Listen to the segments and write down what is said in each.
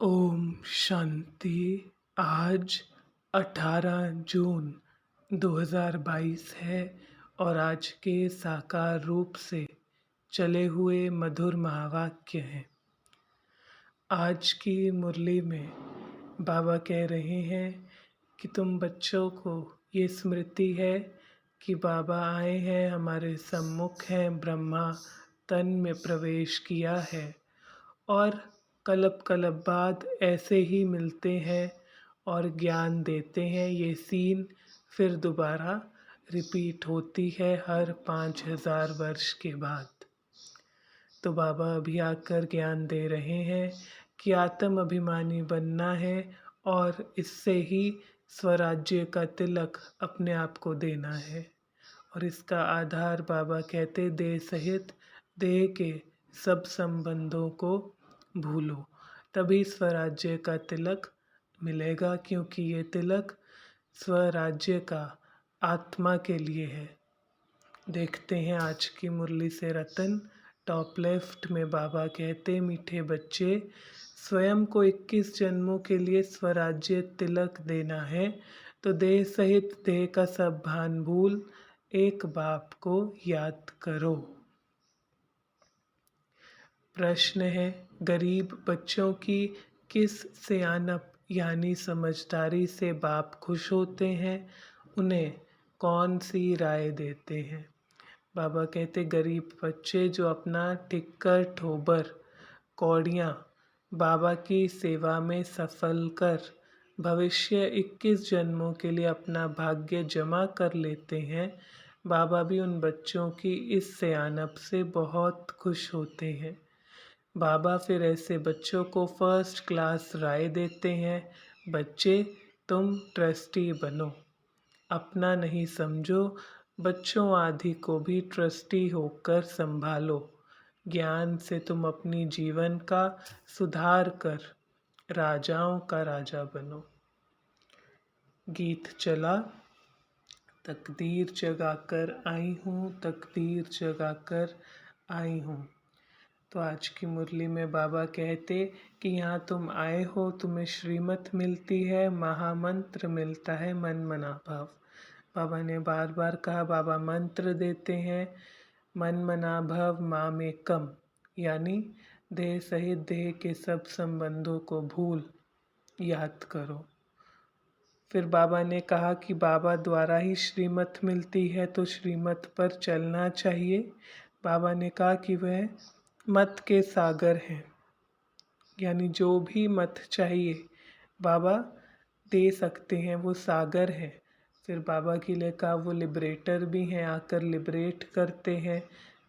ओम शांति। आज 18 जून 2022 है और आज के साकार रूप से चले हुए मधुर महावाक्य हैं। आज की मुरली में बाबा कह रहे हैं कि तुम बच्चों को ये स्मृति है कि बाबा आए हैं, हमारे सम्मुख हैं, ब्रह्मा तन में प्रवेश किया है और कल्प कल्प बाद ऐसे ही मिलते हैं और ज्ञान देते हैं। ये सीन फिर दोबारा रिपीट होती है हर 5000 वर्ष के बाद। तो बाबा अभी आकर ज्ञान दे रहे हैं कि आत्म अभिमानी बनना है और इससे ही स्वराज्य का तिलक अपने आप को देना है। और इसका आधार बाबा कहते देह सहित देह के सब संबंधों को भूलो, तभी स्वराज्य का तिलक मिलेगा, क्योंकि ये तिलक स्वराज्य का आत्मा के लिए है। देखते हैं आज की मुरली से रतन। टॉप लेफ्ट में बाबा कहते मीठे बच्चे, स्वयं को 21 जन्मों के लिए स्वराज्य तिलक देना है तो देह सहित देह का सब भान भूल एक बाप को याद करो। प्रश्न है, गरीब बच्चों की किस सियानप यानी समझदारी से बाप खुश होते हैं, उन्हें कौन सी राय देते हैं? बाबा कहते गरीब बच्चे जो अपना टिक्कर ठोबर कौड़ियाँ बाबा की सेवा में सफल कर भविष्य 21 जन्मों के लिए अपना भाग्य जमा कर लेते हैं, बाबा भी उन बच्चों की इस सियानप से बहुत खुश होते हैं। बाबा फिर ऐसे बच्चों को फर्स्ट क्लास राय देते हैं, बच्चे तुम ट्रस्टी बनो, अपना नहीं समझो, बच्चों आदि को भी ट्रस्टी होकर संभालो, ज्ञान से तुम अपनी जीवन का सुधार कर राजाओं का राजा बनो। गीत चला, तकदीर जगाकर आई हूँ, तकदीर जगाकर आई हूँ। तो आज की मुरली में बाबा कहते कि यहाँ तुम आए हो, तुम्हें श्रीमत मिलती है, महामंत्र मिलता है, मन मना भाव। बाबा ने बार बार कहा, बाबा मंत्र देते हैं, मन मना भव मामेकम, यानी देह सहित देह के सब संबंधों को भूल याद करो। फिर बाबा ने कहा कि बाबा द्वारा ही श्रीमत मिलती है तो श्रीमत पर चलना चाहिए। बाबा ने कहा कि वह मत के सागर हैं, यानी जो भी मत चाहिए बाबा दे सकते हैं, वो सागर हैं। फिर बाबा के लिए कहा वो लिबरेटर भी हैं, आकर लिबरेट करते हैं।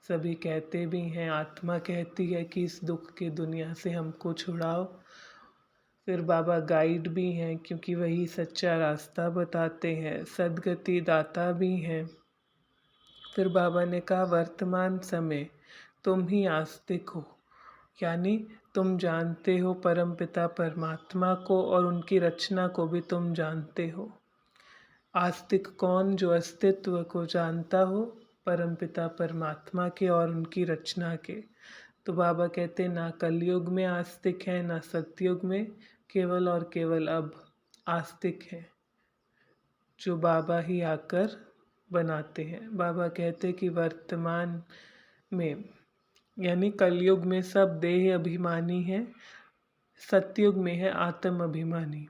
सभी कहते भी हैं, आत्मा कहती है कि इस दुख की दुनिया से हमको छुड़ाओ। फिर बाबा गाइड भी हैं, क्योंकि वही सच्चा रास्ता बताते हैं, सद्गति दाता भी हैं। फिर बाबा ने कहा वर्तमान समय तुम ही आस्तिक हो, यानी तुम जानते हो परमपिता परमात्मा को और उनकी रचना को भी तुम जानते हो। आस्तिक कौन? जो अस्तित्व को जानता हो परमपिता परमात्मा के और उनकी रचना के। तो बाबा कहते ना कलयुग में आस्तिक है ना सतयुग में, केवल और केवल अब आस्तिक है जो बाबा ही आकर बनाते हैं। बाबा कहते कि वर्तमान में यानी कलयुग में सब देह अभिमानी है, सतयुग में है आत्म अभिमानी।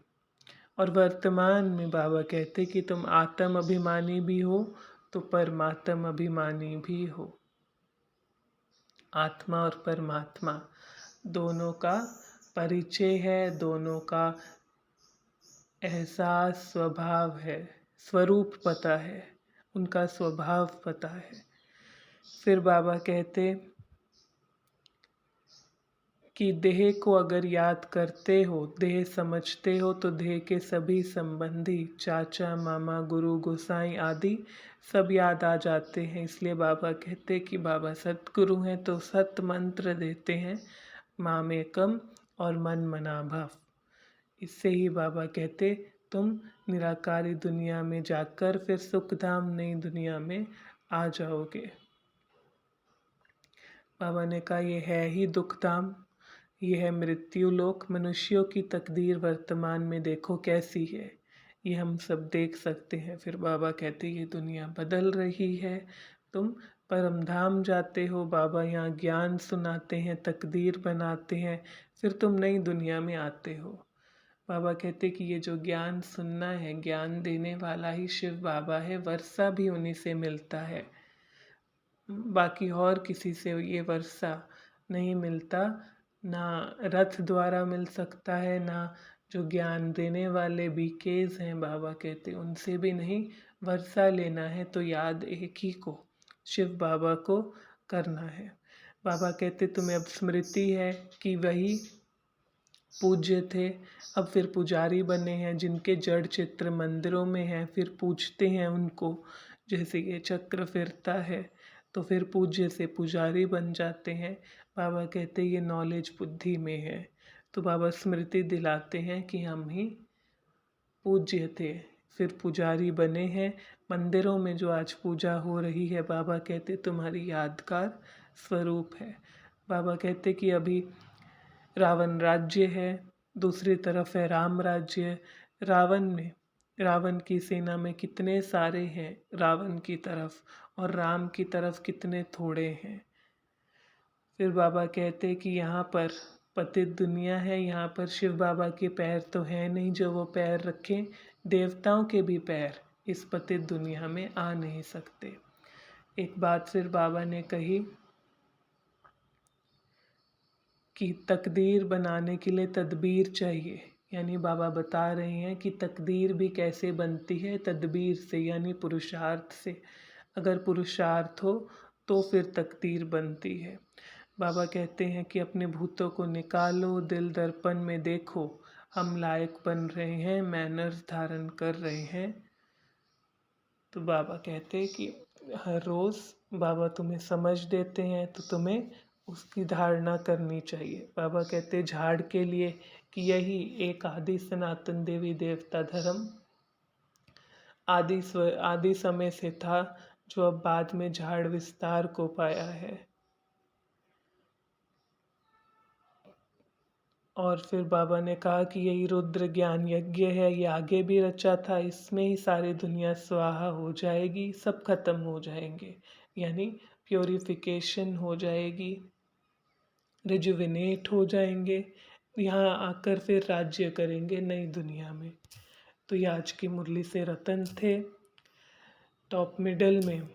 और वर्तमान में बाबा कहते कि तुम आत्म अभिमानी भी हो तो परमात्म अभिमानी भी हो। आत्मा और परमात्मा दोनों का परिचय है, दोनों का एहसास स्वभाव है, स्वरूप पता है, उनका स्वभाव पता है। फिर बाबा कहते कि देह को अगर याद करते हो, देह समझते हो, तो देह के सभी संबंधी चाचा मामा गुरु गोसाई आदि सब याद आ जाते हैं। इसलिए बाबा कहते कि बाबा सतगुरु हैं तो सत मंत्र देते हैं, मामेकम और मन मना भाव। इससे ही बाबा कहते तुम निराकारी दुनिया में जाकर फिर सुखधाम नई दुनिया में आ जाओगे। बाबा ने कहा ये है ही दुखधाम, ये है मृत्युलोक, मनुष्यों की तकदीर वर्तमान में देखो कैसी है। ये हम सब देख सकते हैं। फिर बाबा कहते ये दुनिया बदल रही है, तुम परम धाम जाते हो। बाबा यहाँ ज्ञान सुनाते हैं, तकदीर बनाते हैं, फिर तुम नई दुनिया में आते हो। बाबा कहते कि ये जो ज्ञान सुनना है, ज्ञान देने वाला ही शिव बाबा है, वर्षा भी उन्हीं से मिलता है, बाकी और किसी से ये वर्षा नहीं मिलता। ना रथ द्वारा मिल सकता है, ना जो ज्ञान देने वाले बीकेज हैं बाबा कहते उनसे भी नहीं। वर्षा लेना है तो याद एक ही को, शिव बाबा को करना है। बाबा कहते तुम्हें अब स्मृति है कि वही पूज्य थे, अब फिर पुजारी बने हैं, जिनके जड़ चित्र मंदिरों में हैं, फिर पूजते हैं उनको। जैसे ये चक्र फिरता है तो फिर पूज्य से पुजारी बन जाते हैं। बाबा कहते ये नॉलेज बुद्धि में है। तो बाबा स्मृति दिलाते हैं कि हम ही पूज्य थे, फिर पुजारी बने हैं। मंदिरों में जो आज पूजा हो रही है, बाबा कहते तुम्हारी यादगार स्वरूप है। बाबा कहते कि अभी रावण राज्य है, दूसरी तरफ है राम राज्य। रावण की सेना में कितने सारे हैं रावण की तरफ, और राम की तरफ कितने थोड़े हैं। फिर बाबा कहते कि यहाँ पर पतित दुनिया है, यहाँ पर शिव बाबा के पैर तो हैं नहीं जो वो पैर रखें। देवताओं के भी पैर इस पतित दुनिया में आ नहीं सकते। एक बात फिर बाबा ने कही कि तकदीर बनाने के लिए तदबीर चाहिए। यानी बाबा बता रहे हैं कि तकदीर भी कैसे बनती है, तदबीर से, यानी पुरुषार्थ से। अगर पुरुषार्थ हो तो फिर तकदीर बनती है। बाबा कहते हैं कि अपने भूतों को निकालो, दिल दर्पण में देखो, हम लायक बन रहे हैं, मैनर्स धारण कर रहे हैं। तो बाबा कहते हैं कि हर रोज़ बाबा तुम्हें समझ देते हैं तो तुम्हें उसकी धारणा करनी चाहिए। बाबा कहते हैं झाड़ के लिए कि यही एक आदि सनातन देवी देवता धर्म आदि समय से था, जो अब बाद में झाड़ विस्तार को पाया है। और फिर बाबा ने कहा कि यही रुद्र ज्ञान यज्ञ है, ये आगे भी रचा था, इसमें ही सारी दुनिया स्वाहा हो जाएगी, सब खत्म हो जाएंगे, यानी प्योरिफिकेशन हो जाएगी, रिजुविनेट हो जाएंगे, यहाँ आकर फिर राज्य करेंगे नई दुनिया में। तो ये आज की मुरली से रतन थे। टॉप मिडल में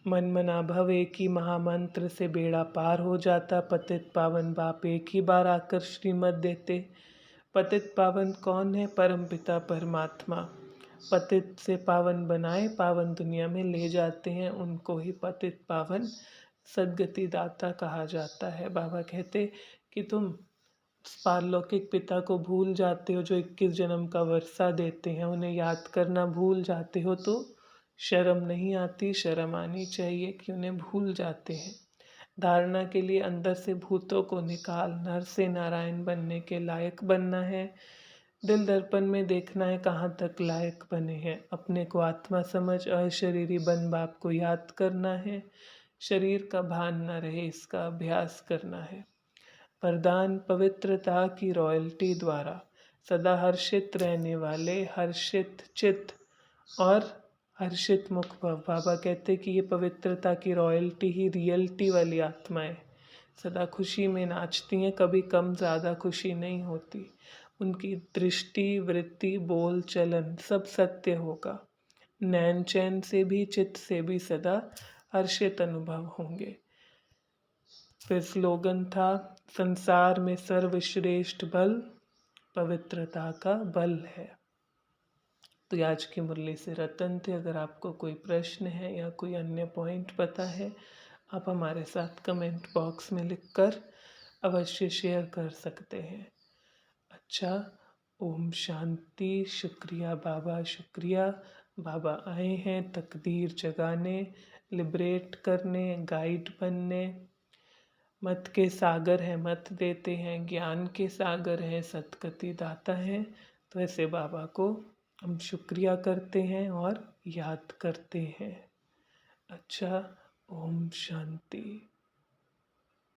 मन मना भव एक ही महामंत्र से बेड़ा पार हो जाता, पतित पावन बाप एक ही बार आकर श्रीमत देते। पतित पावन कौन है? परम पिता परमात्मा पतित से पावन बनाए, पावन दुनिया में ले जाते हैं, उनको ही पतित पावन सद्गति दाता कहा जाता है। बाबा कहते कि तुम पारलौकिक पिता को भूल जाते हो, जो 21 जन्म का वर्षा देते हैं, उन्हें याद करना भूल जाते हो तो शर्म नहीं आती? शर्म आनी चाहिए कि उन्हें भूल जाते हैं। धारणा के लिए अंदर से भूतों को निकाल नर से नारायण बनने के लायक बनना है। दिल दर्पण में देखना है कहाँ तक लायक बने हैं। अपने को आत्मा समझ अशरीरी बन बाप को याद करना है। शरीर का भान न रहे, इसका अभ्यास करना है। वरदान पवित्रता की रॉयल्टी द्वारा सदा हर्षित रहने वाले, हर्षित चित्त और हर्षित मुख भव। बाबा कहते कि ये पवित्रता की रॉयल्टी ही रियलिटी वाली आत्माएं सदा खुशी में नाचती हैं, कभी कम ज़्यादा खुशी नहीं होती। उनकी दृष्टि, वृत्ति, बोल, चलन सब सत्य होगा। नैन चैन से भी, चित्त से भी सदा हर्षित अनुभव होंगे। फिर स्लोगन था, संसार में सर्वश्रेष्ठ बल पवित्रता का बल है। तो आज की मुरली से रतन थे। अगर आपको कोई प्रश्न है या कोई अन्य पॉइंट पता है, आप हमारे साथ कमेंट बॉक्स में लिखकर अवश्य शेयर कर सकते हैं। अच्छा, ओम शांति। शुक्रिया बाबा, शुक्रिया। बाबा आए हैं तकदीर जगाने, लिबरेट करने, गाइड बनने। मत के सागर हैं, मत देते हैं, ज्ञान के सागर हैं, सतगति दाता हैं। तो ऐसे बाबा को हम शुक्रिया करते हैं और याद करते हैं। अच्छा, ओम शांति।